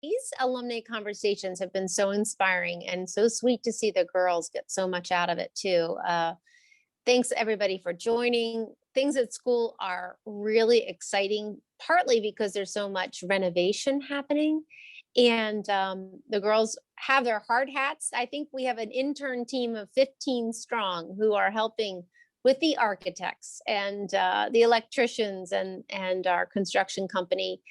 These alumni conversations have been so inspiring and so sweet to see the girls get so much out of it too. Thanks everybody for joining. Things at school are really exciting, partly because there's so much renovation happening. And the girls have their hard hats. I think we have an intern team of 15 strong who are helping with the architects and the electricians and our construction company.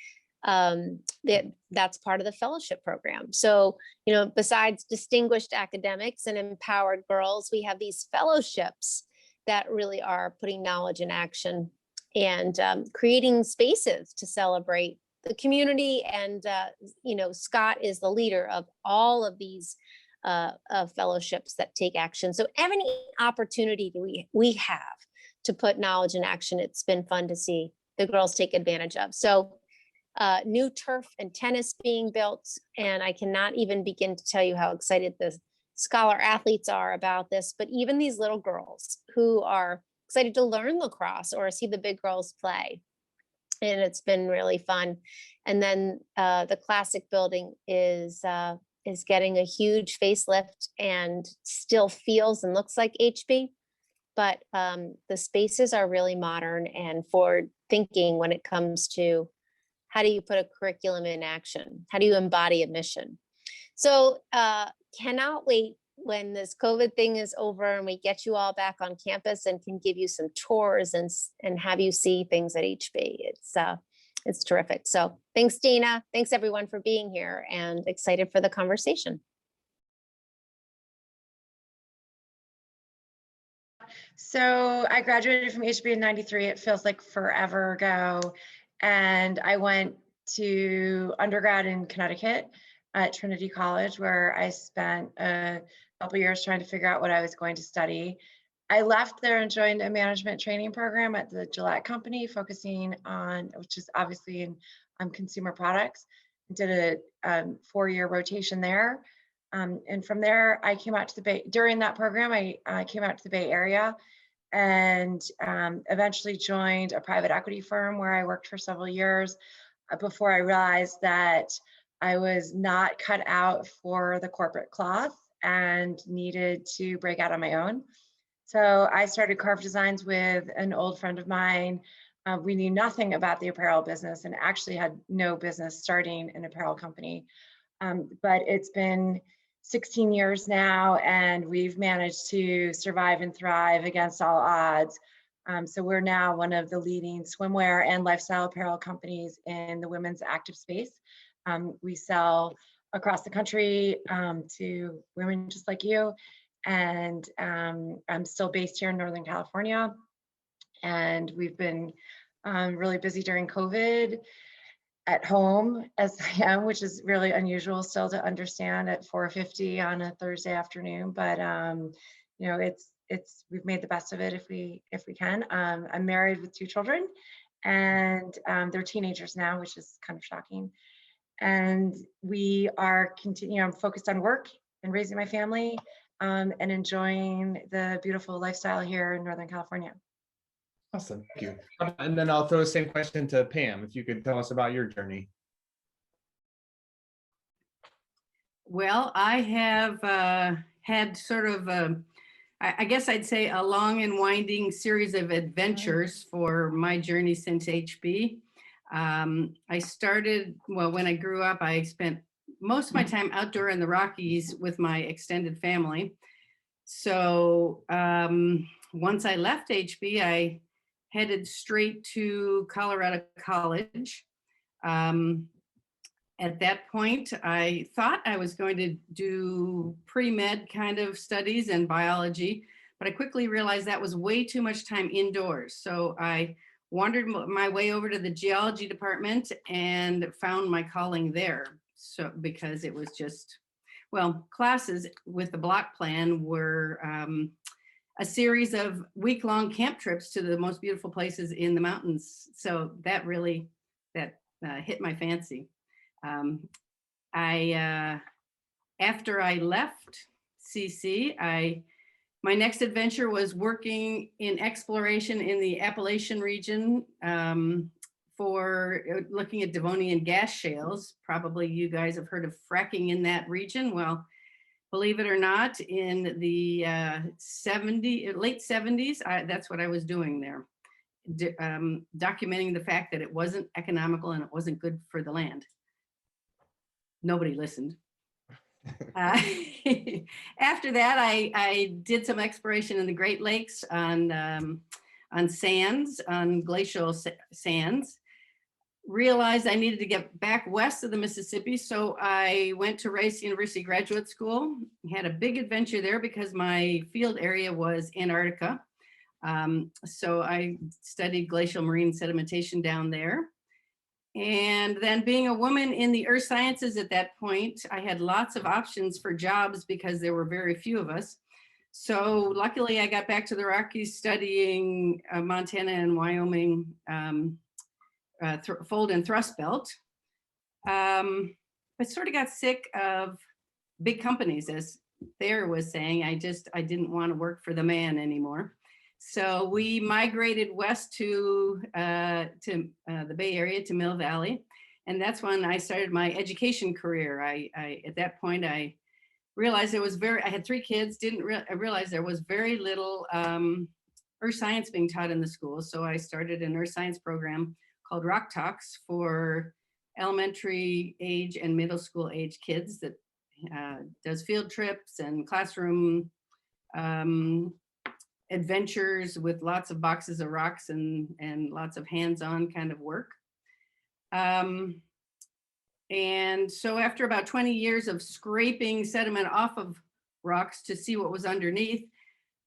That's part of the fellowship program. So, you know, besides distinguished academics and empowered girls, we have these fellowships that really are putting knowledge in action and creating spaces to celebrate the community. And, you know, Scott is the leader of all of these fellowships that take action. So any opportunity we have to put knowledge in action, it's been fun to see the girls take advantage of. So new turf and tennis being built. And I cannot even begin to tell you how excited the scholar athletes are about this, but even these little girls who are excited to learn lacrosse or see the big girls play. And it's been really fun. And then the classic building is getting a huge facelift and still feels and looks like HB, but the spaces are really modern and forward thinking when it comes to how do you put a curriculum in action? How do you embody a mission? So cannot wait when this COVID thing is over and we get you all back on campus and can give you some tours and have you see things at HB. It's terrific. So thanks, Dina. Thanks everyone for being here and excited for the conversation. So I graduated from HB in '93. It feels like forever ago. And I went to undergrad in Connecticut at Trinity College, where I spent a couple years trying to figure out what I was going to study. I left there and joined a management training program at the Gillette Company, focusing on, which is obviously in consumer products. Did a 4-year rotation there. And from there, I came out to the Bay. During that program, I came out to the Bay Area and eventually joined a private equity firm where I worked for several years before I realized that I was not cut out for the corporate cloth and needed to break out on my own. So I started Carve Designs with an old friend of mine. We knew nothing about the apparel business and actually had no business starting an apparel company. But it's been 16 years now, and we've managed to survive and thrive against all odds. So we're now one of the leading swimwear and lifestyle apparel companies in the women's active space. We sell across the country to women just like you. And I'm still based here in Northern California. And we've been really busy during COVID at home as I am, which is really unusual still to understand at 4:50 on a Thursday afternoon. But you know, we've made the best of it if we can. I'm married with 2 children, and they're teenagers now, which is kind of shocking. And we are I'm focused on work and raising my family and enjoying the beautiful lifestyle here in Northern California. Awesome, thank you. And then I'll throw the same question to Pam, if you could tell us about your journey. Well, I have had sort of, I guess I'd say a long and winding series of adventures for my journey since HB. I started, well, when I grew up, I spent most of my time outdoor in the Rockies with my extended family. So once I left HB, I headed straight to Colorado College. At that point, I thought I was going to do pre-med kind of studies and biology, but I quickly realized that was way too much time indoors. So I wandered my way over to the geology department and found my calling there. So because it was just, well, classes with the block plan were a series of week-long camp trips to the most beautiful places in the mountains. So that really, hit my fancy. After I left CC, my next adventure was working in exploration in the Appalachian region for looking at Devonian gas shales. Probably you guys have heard of fracking in that region. Well, believe it or not, in the late 70s, that's what I was doing there, documenting the fact that it wasn't economical and it wasn't good for the land. Nobody listened. After that, I did some exploration in the Great Lakes on sands, on glacial sands. Realized I needed to get back west of the Mississippi, so I went to Rice University Graduate School. Had a big adventure there because my field area was Antarctica. So I studied glacial marine sedimentation down there. And then being a woman in the earth sciences at that point, I had lots of options for jobs because there were very few of us. So luckily I got back to the Rockies studying Montana and Wyoming fold and thrust belt. I sort of got sick of big companies, as Thayer was saying. I didn't want to work for the man anymore. So we migrated west to the Bay Area, to Mill Valley. And that's when I started my education career. At that point, I realized I had 3 kids, I realized there was very little earth science being taught in the school. So I started an earth science program called Rock Talks for elementary age and middle school age kids that does field trips and classroom adventures with lots of boxes of rocks and lots of hands-on kind of work. And so after about 20 years of scraping sediment off of rocks to see what was underneath,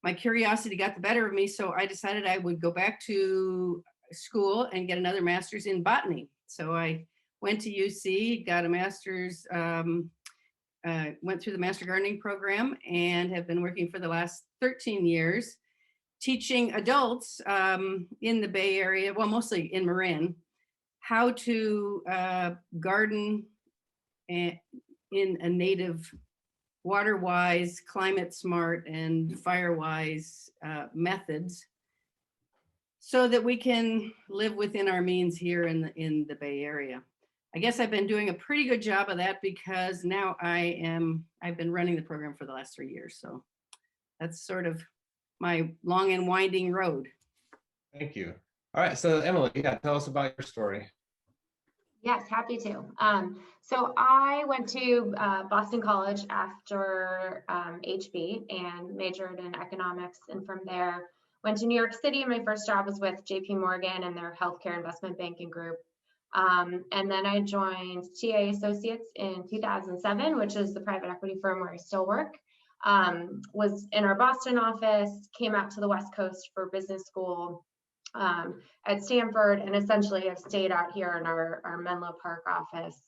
my curiosity got the better of me. So I decided I would go back to school and get another master's in botany. So I went to UC, got a master's, went through the master gardening program, and have been working for the last 13 years teaching adults in the Bay Area, well, mostly in Marin, how to garden in a native, water-wise, climate-smart, and fire-wise methods, so that we can live within our means here in the Bay Area. I guess I've been doing a pretty good job of that because now I've been running the program for the last 3 years. So that's sort of my long and winding road. Thank you. All right, so Emily, tell us about your story. Yes, happy to. So I went to Boston College after HB and majored in economics, and from there went to New York City. My first job was with JP Morgan and their healthcare investment banking group. And then I joined TA Associates in 2007, which is the private equity firm where I still work. Was in our Boston office, came out to the West Coast for business school at Stanford, and essentially I've stayed out here in our Menlo Park office.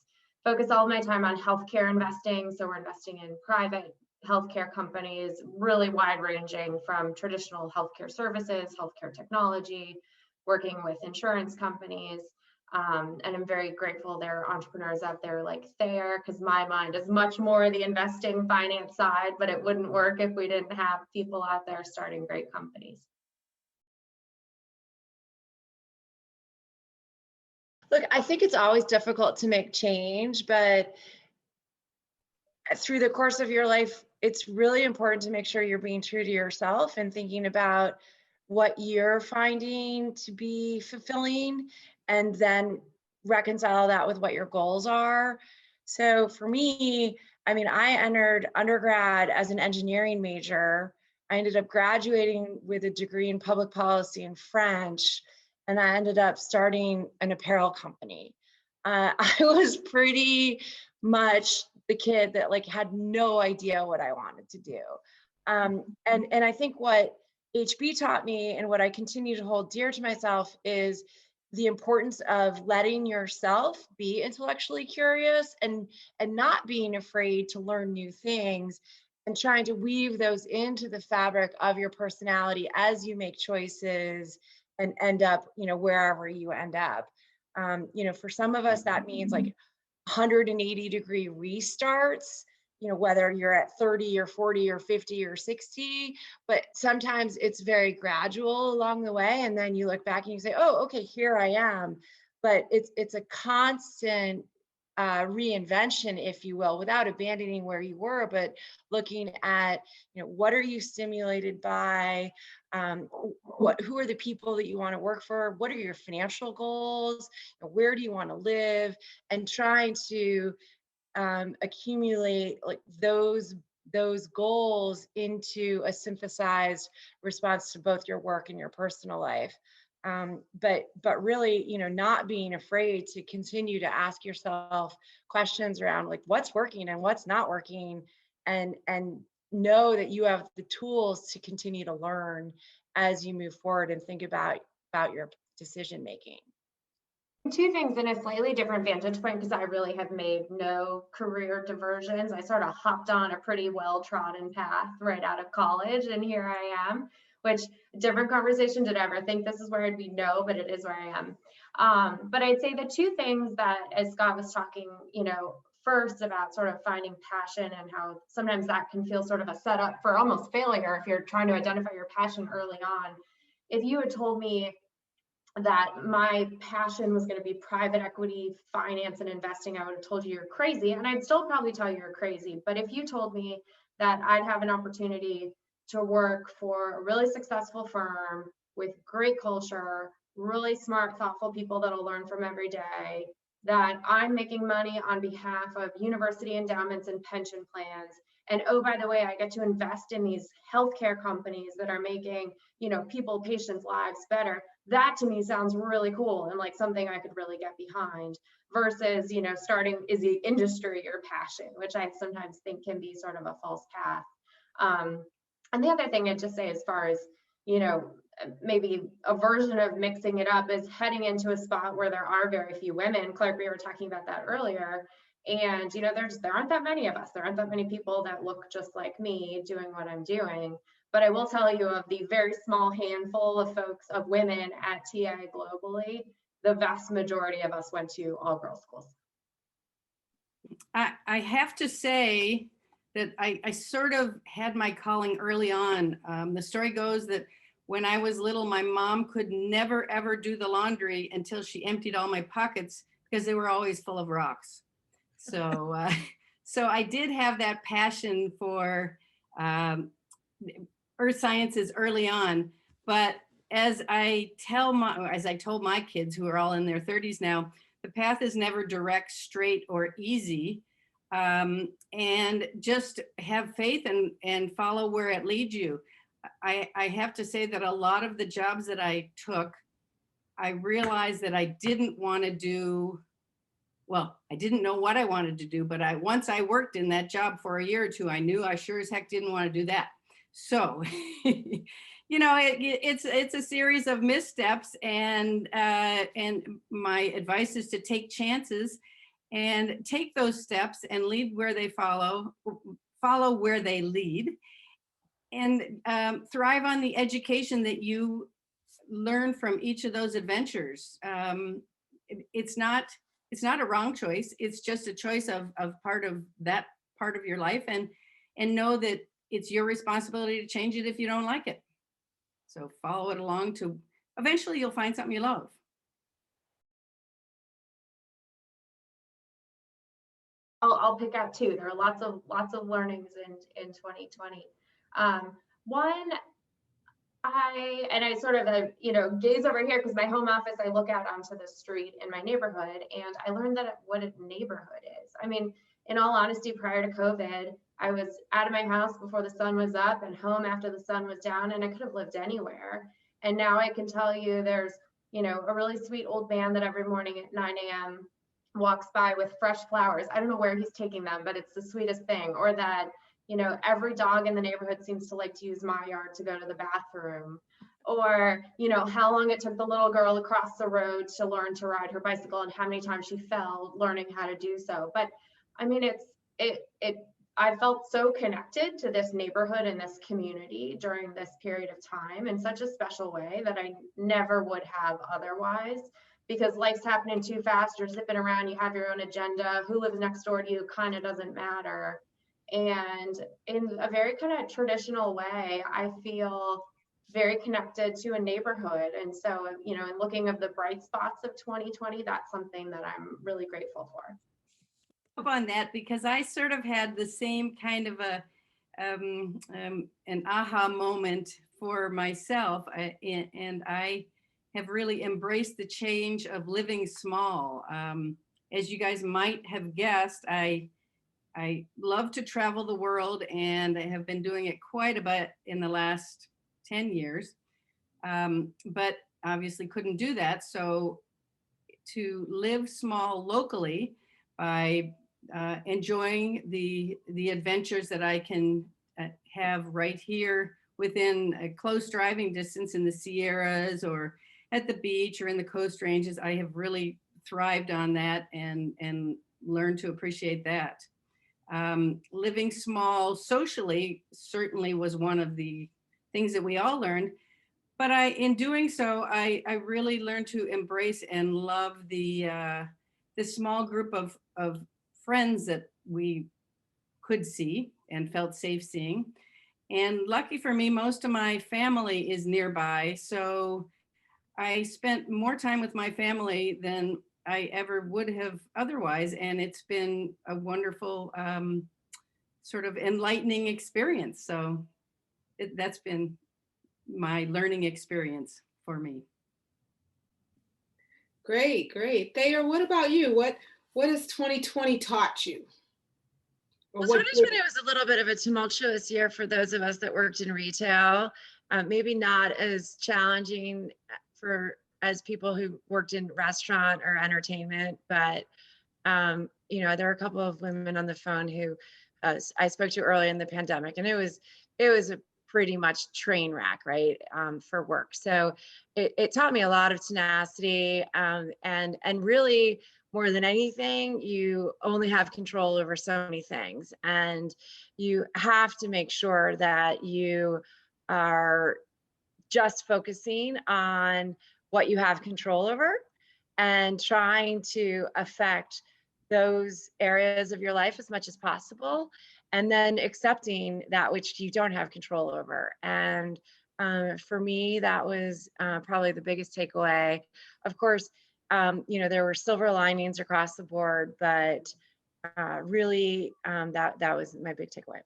Focus all of my time on healthcare investing. So we're investing in private healthcare companies, really wide ranging from traditional healthcare services, healthcare technology, working with insurance companies. And I'm very grateful there are entrepreneurs out there like Thayer, because my mind is much more the investing finance side, but it wouldn't work if we didn't have people out there starting great companies. Look, I think it's always difficult to make change, but through the course of your life, it's really important to make sure you're being true to yourself and thinking about what you're finding to be fulfilling, and then reconcile that with what your goals are. So for me, I mean, I entered undergrad as an engineering major. I ended up graduating with a degree in public policy and French, and I ended up starting an apparel company. I was pretty much the kid that had no idea what I wanted to do. And I think what HB taught me, and what I continue to hold dear to myself, is the importance of letting yourself be intellectually curious and not being afraid to learn new things, and trying to weave those into the fabric of your personality as you make choices and end up, wherever you end up. For some of us, that means 180-degree restarts, whether you're at 30 or 40 or 50 or 60, but sometimes it's very gradual along the way. And then you look back and you say, oh, okay, here I am. but it's a constant reinvention, if you will, without abandoning where you were, but looking at, what are you stimulated by? Who are the people that you want to work for? What are your financial goals? Where do you want to live? And trying to accumulate like those goals into a synthesized response to both your work and your personal life. But really, not being afraid to continue to ask yourself questions around like what's working and what's not working, and know that you have the tools to continue to learn as you move forward and think about your decision making. Two things in a slightly different vantage point, because I really have made no career diversions. I sort of hopped on a pretty well-trodden path right out of college, and here I am, which different conversation. Did I ever think this is where I'd be? No, but it is where I am. But I'd say the two things that, as Scott was talking, first about sort of finding passion and how sometimes that can feel sort of a setup for almost failure if you're trying to identify your passion early on. If you had told me that my passion was going to be private equity, finance, and investing, I would have told you you're crazy. And I'd still probably tell you you're crazy. But if you told me that I'd have an opportunity to work for a really successful firm with great culture, really smart, thoughtful people that'll learn from every day, that I'm making money on behalf of university endowments and pension plans, and oh, by the way, I get to invest in these healthcare companies that are making, patients' lives better. That to me sounds really cool and like something I could really get behind, versus, starting is the industry your passion, which I sometimes think can be sort of a false path. And the other thing I'd just say, as far as, maybe a version of mixing it up, is heading into a spot where there are very few women. Clark, we were talking about that earlier. And, there aren't that many of us. There aren't that many people that look just like me doing what I'm doing. But I will tell you, of the very small handful of folks, of women at TI globally, the vast majority of us went to all girls schools. I have to say that I sort of had my calling early on. The story goes that when I was little, my mom could never, ever do the laundry until she emptied all my pockets because they were always full of rocks. So, so I did have that passion for earth sciences early on. But as I told my kids, who are all in their 30s now, the path is never direct, straight, or easy. And just have faith and follow where it leads you. I have to say that a lot of the jobs that I took, I realized that I didn't want to do. Well, I didn't know what I wanted to do, but once I worked in that job for a year or two, I knew I sure as heck didn't want to do that. So, it's a series of missteps, and my advice is to take chances and take those steps and lead where they follow where they lead, and thrive on the education that you learn from each of those adventures. It's not a wrong choice. It's just a choice of part of that part of your life, and know that it's your responsibility to change it if you don't like it. So follow it along to eventually you'll find something you love. I'll pick out two. There are lots of learnings in 2020. One, I sort of gaze over here because my home office, I look out onto the street in my neighborhood, and I learned what a neighborhood is. I mean, in all honesty, prior to COVID, I was out of my house before the sun was up and home after the sun was down, and I could have lived anywhere. And now I can tell you there's, a really sweet old man that every morning at 9 a.m. walks by with fresh flowers. I don't know where he's taking them, but it's the sweetest thing. Or that, every dog in the neighborhood seems to like to use my yard to go to the bathroom. Or, how long it took the little girl across the road to learn to ride her bicycle and how many times she fell learning how to do so. But I mean, I felt so connected to this neighborhood and this community during this period of time in such a special way that I never would have otherwise, because life's happening too fast. You're zipping around, you have your own agenda. Who lives next door to you kind of doesn't matter. And in a very kind of traditional way, I feel very connected to a neighborhood. And so, you know, in looking of the bright spots of 2020, that's something that I'm really grateful for. On that, because I sort of had the same kind of a an aha moment for myself, and I have really embraced the change of living small. As you guys might have guessed, I love to travel the world, and I have been doing it quite a bit in the last 10 years, but obviously couldn't do that. So to live small locally by enjoying the adventures that I can have right here within a close driving distance in the Sierras or at the beach or in the Coast Ranges, I have really thrived on that and learned to appreciate that. Living small socially certainly was one of the things that we all learned, but in doing so, I really learned to embrace and love the small group of friends that we could see and felt safe seeing. And lucky for me, most of my family is nearby. So I spent more time with my family than I ever would have otherwise. And it's been a wonderful sort of enlightening experience. So that's been my learning experience for me. Great, great. Thayer, what about you? What has 2020 taught you? Well, 2020 was a little bit of a tumultuous year for those of us that worked in retail. Maybe not as challenging as people who worked in restaurant or entertainment, but you know, there are a couple of women on the phone who I spoke to early in the pandemic, and it was a pretty much train wreck, right, for work. So it taught me a lot of tenacity, and really, more than anything, you only have control over so many things, and you have to make sure that you are just focusing on what you have control over and trying to affect those areas of your life as much as possible, and then accepting that which you don't have control over. And for me, that was probably the biggest takeaway. Of course, you know, there were silver linings across the board, but really that was my big takeaway.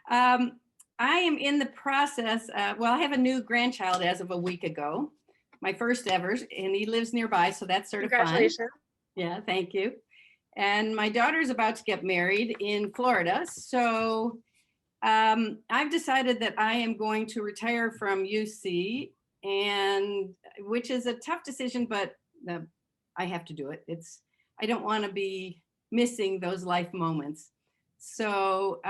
I am in the process, well, I have a new grandchild as of a week ago, my first ever, and he lives nearby, so that's sort of fun. Congratulations. Yeah, thank you. And my daughter's about to get married in Florida, so I've decided that I am going to retire from UC, and which is a tough decision, but I have to do it. I don't want to be missing those life moments. So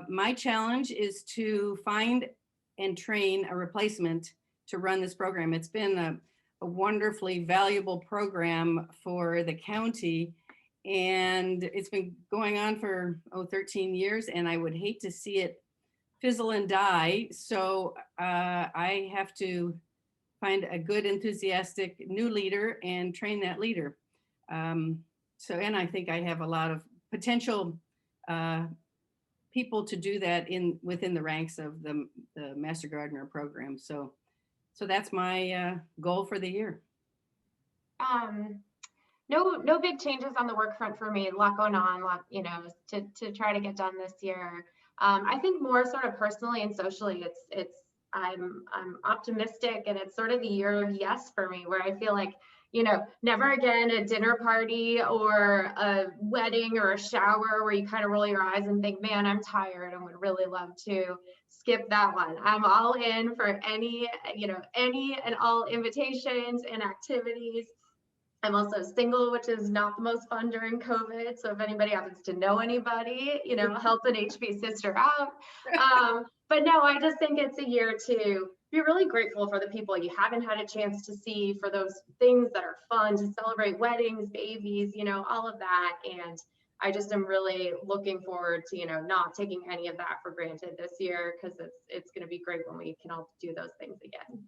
my challenge is to find and train a replacement to run this program. It's been a wonderfully valuable program for the county, and it's been going on for 13 years, and I would hate to see it fizzle and die. So I have to find a good, enthusiastic new leader and train that leader. And I think I have a lot of potential people to do that within the ranks of the Master Gardener program. So that's my goal for the year. No big changes on the work front for me. A lot going on, you know, to try to get done this year. I think more sort of personally and socially, I'm optimistic, and it's sort of the year of yes for me, where I feel like, you know, never again a dinner party or a wedding or a shower where you kind of roll your eyes and think, man, I'm tired and would really love to skip that one. I'm all in for any and all invitations and activities. I'm also single, which is not the most fun during COVID. So if anybody happens to know anybody, you know, help an HB sister out. But no, I just think it's a year to be really grateful for the people you haven't had a chance to see, for those things that are fun, to celebrate weddings, babies, you know, all of that. And I just am really looking forward to, you know, not taking any of that for granted this year, because it's going to be great when we can all do those things again.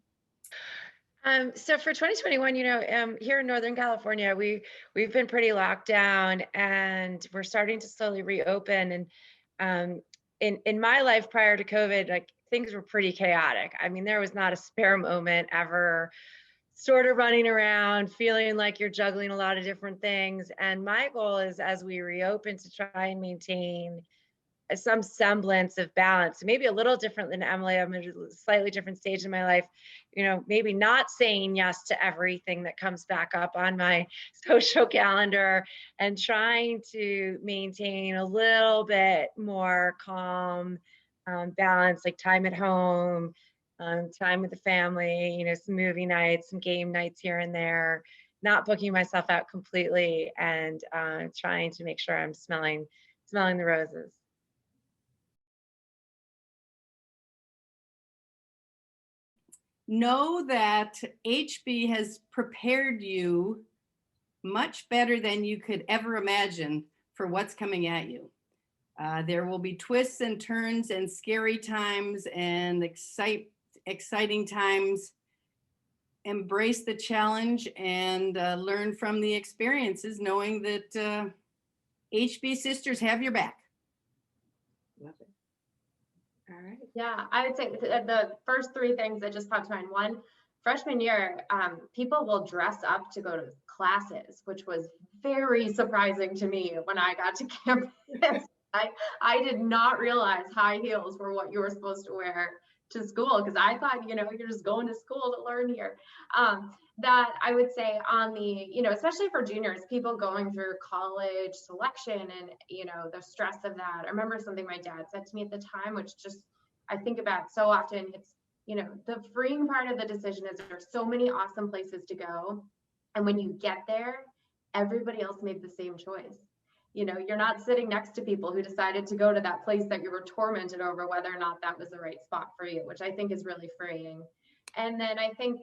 So for 2021, you know, here in Northern California, we've been pretty locked down, and we're starting to slowly reopen. And in my life prior to COVID, like things were pretty chaotic. I mean, there was not a spare moment ever, sort of running around, feeling like you're juggling a lot of different things. And my goal is, as we reopen, to try and maintain some semblance of balance. Maybe a little different than Emily. I'm at a slightly different stage in my life, maybe not saying yes to everything that comes back up on my social calendar, and trying to maintain a little bit more calm, balance, like time at home, time with the family, some movie nights, some game nights here and there, not booking myself out completely, and trying to make sure I'm smelling the roses. Know that HB has prepared you much better than you could ever imagine for what's coming at you. There will be twists and turns and scary times and exciting times. Embrace the challenge and learn from the experiences, knowing that HB sisters have your back. Love it. All right. Yeah, I would say the first three things that just popped to mind. One, freshman year, people will dress up to go to classes, which was very surprising to me when I got to campus. I did not realize high heels were what you were supposed to wear to school, because I thought, you're just going to school to learn here. That I would say on the, especially for juniors, people going through college selection and, the stress of that. I remember something my dad said to me at the time, which just I think about so often. It's, the freeing part of the decision is there's so many awesome places to go. And when you get there, everybody else made the same choice. You're not sitting next to people who decided to go to that place that you were tormented over whether or not that was the right spot for you, which I think is really freeing. And then I think,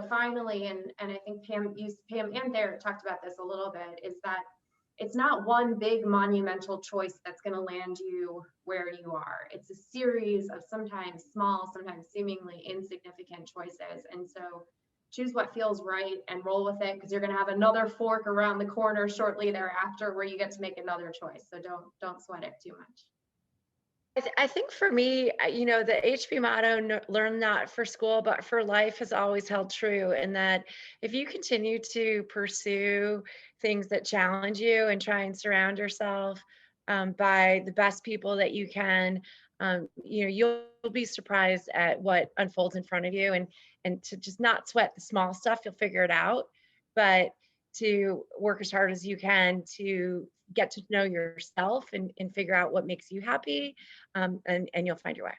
finally, and I think Pam and Thayer talked about this a little bit, is that it's not one big monumental choice that's going to land you where you are. It's a series of sometimes small, sometimes seemingly insignificant choices. And so choose what feels right and roll with it, because you're going to have another fork around the corner shortly thereafter where you get to make another choice. So don't sweat it too much. I think for me, the HB motto, learn not for school, but for life, has always held true. And that if you continue to pursue things that challenge you and try and surround yourself by the best people that you can, you'll be surprised at what unfolds in front of you, and to just not sweat the small stuff. You'll figure it out, but to work as hard as you can to get to know yourself and figure out what makes you happy, and you'll find your way.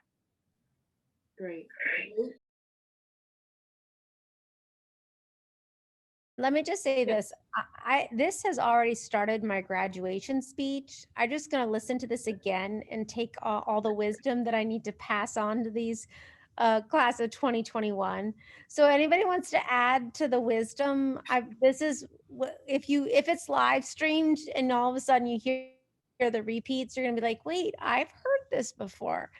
Great. Let me just say this. This has already started my graduation speech. I'm just going to listen to this again and take all the wisdom that I need to pass on to these class of 2021. So anybody wants to add to the wisdom? This is if it's live streamed and all of a sudden you hear the repeats, you're going to be like, wait, I've heard this before.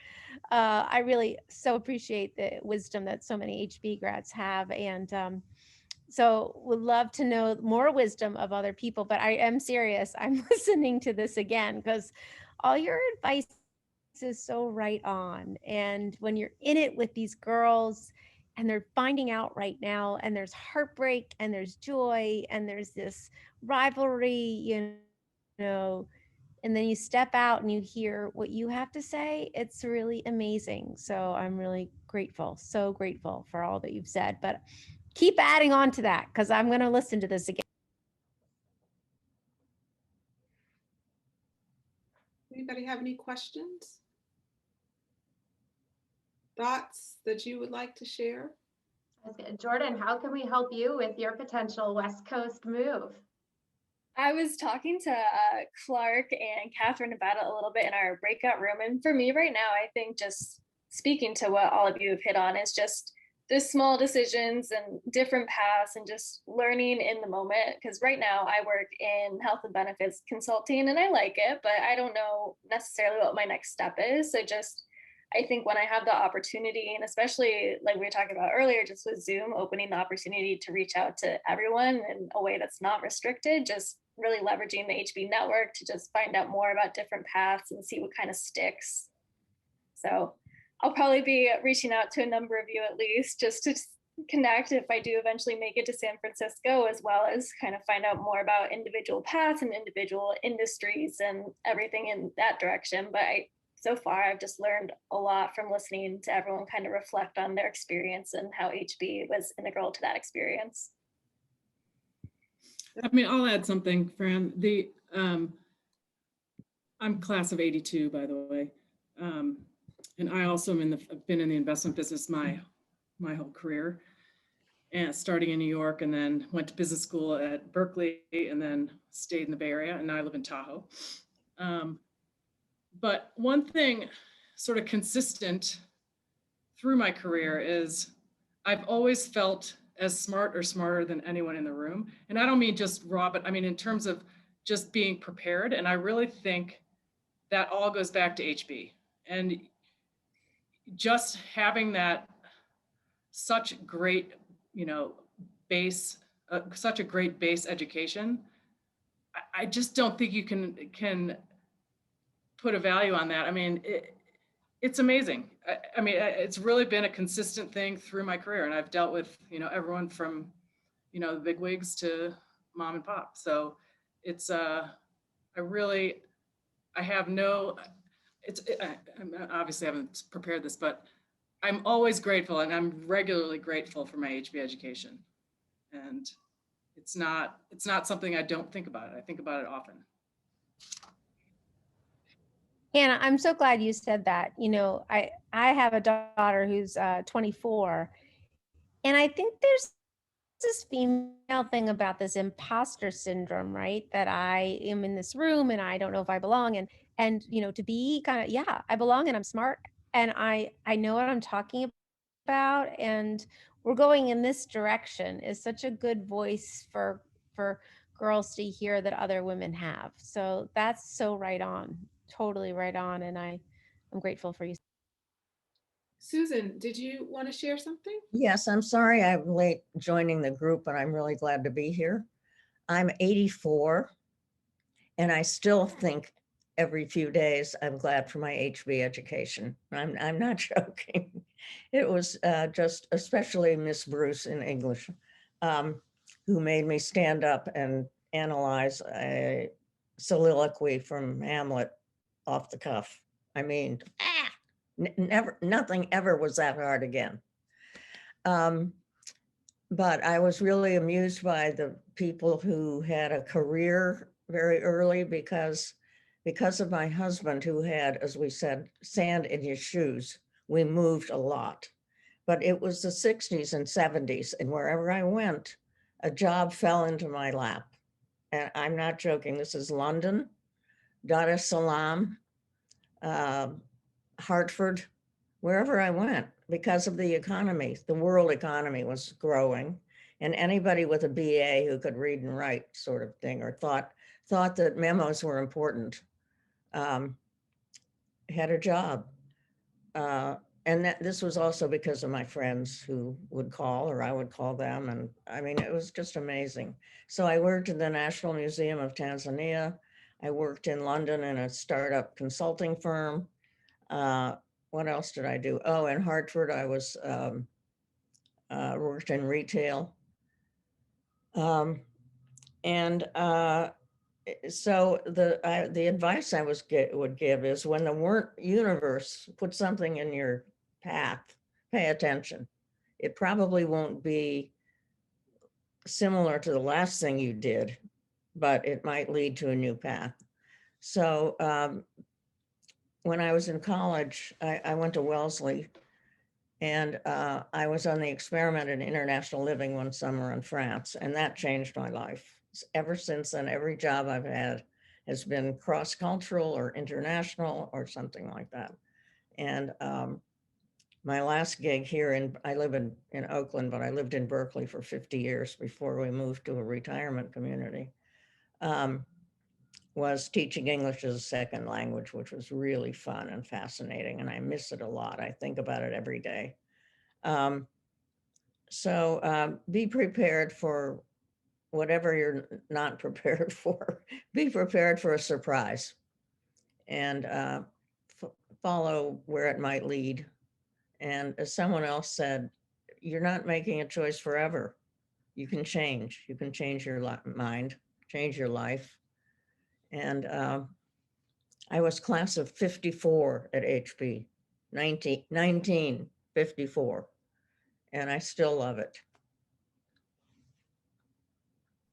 I really so appreciate the wisdom that so many HB grads have, and so would love to know more wisdom of other people, but I am serious. I'm listening to this again because all your advice is so right on. And when you're in it with these girls and they're finding out right now, and there's heartbreak and there's joy and there's this rivalry, and then you step out and you hear what you have to say, it's really amazing. So I'm really grateful, so grateful for all that you've said, but keep adding on to that because I'm going to listen to this again. Anybody have any questions? Thoughts that you would like to share? Jordan, how can we help you with your potential West Coast move? I was talking to Clark and Catherine about it a little bit in our breakout room. And for me right now, I think just speaking to what all of you have hit on is just the small decisions and different paths and just learning in the moment. Because right now I work in health and benefits consulting and I like it, but I don't know necessarily what my next step is. So just, I think when I have the opportunity, and especially like we were talking about earlier, just with Zoom opening the opportunity to reach out to everyone in a way that's not restricted, just really leveraging the HB network to just find out more about different paths and see what kind of sticks. So I'll probably be reaching out to a number of you at least just to connect if I do eventually make it to San Francisco, as well as kind of find out more about individual paths and individual industries and everything in that direction. But so far, I've just learned a lot from listening to everyone kind of reflect on their experience and how HB was integral to that experience. I mean, I'll add something, Fran. I'm class of 82, by the way. And I also have been in the investment business my whole career, and starting in New York, and then went to business school at Berkeley, and then stayed in the Bay Area, and now I live in Tahoe. But one thing sort of consistent through my career is I've always felt as smart or smarter than anyone in the room. And I don't mean just raw, but I mean in terms of just being prepared. And I really think that all goes back to HB. And just having that such great, base, such a great base education, I just don't think you can put a value on that. I mean, it's amazing. I mean, it's really been a consistent thing through my career, and I've dealt with, everyone from, the big wigs to mom and pop. So it's, I obviously haven't prepared this, but I'm always grateful, and I'm regularly grateful for my HB education. And it's not something I don't think about. I think about it often. Hannah, I'm so glad you said that. I have a daughter who's 24, and I think there's this female thing about this imposter syndrome, right? That I am in this room and I don't know if I belong, and to be kind of, yeah, I belong and I'm smart and I know what I'm talking about, and we're going in this direction is such a good voice for girls to hear that other women have. So that's so right on. Totally right on. And I'm grateful for you. Susan, did you want to share something? Yes, I'm sorry I'm late joining the group, but I'm really glad to be here. I'm 84, and I still think every few days I'm glad for my HB education. I'm not joking. It was just especially Miss Bruce in English, who made me stand up and analyze a soliloquy from Hamlet off the cuff. I mean, never, nothing ever was that hard again. But I was really amused by the people who had a career very early because of my husband, who had, as we said, sand in his shoes. We moved a lot, but it was the 60s and 70s, and wherever I went, a job fell into my lap. And I'm not joking. This is London, Dar es Salaam, Hartford, wherever I went, because of the economy. The world economy was growing, and anybody with a BA who could read and write, sort of thing, or thought that memos were important, had a job. And this was also because of my friends who would call, or I would call them. And I mean, it was just amazing. So I worked in the National Museum of Tanzania. I worked in London in a startup consulting firm. What else did I do? Oh, in Hartford, I was worked in retail. So the advice I would give is, when the universe puts something in your path, pay attention. It probably won't be similar to the last thing you did, but it might lead to a new path. So when I was in college, I went to Wellesley, and I was on the experiment in international living one summer in France, and that changed my life. Ever since then, every job I've had has been cross-cultural or international or something like that. And my last gig here I live in Oakland, but I lived in Berkeley for 50 years before we moved to a retirement community, was teaching English as a second language, which was really fun and fascinating. And I miss it a lot. I think about it every day. So be prepared for whatever you're not prepared for, be prepared for a surprise and follow where it might lead. And as someone else said, you're not making a choice forever. You can change. You can change your mind, change your life. And I was class of 54 at HB, 1954, and I still love it.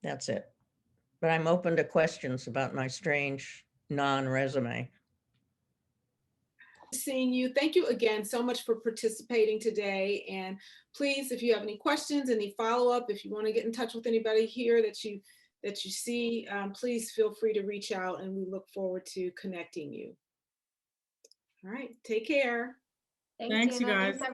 That's it. But I'm open to questions about my strange non-resume. Seeing you. Thank you again so much for participating today. And please, if you have any questions, any follow-up, if you want to get in touch with anybody here that you see, please feel free to reach out, and we look forward to connecting you. All right, take care. Thanks, you Gina. guys. Thanks,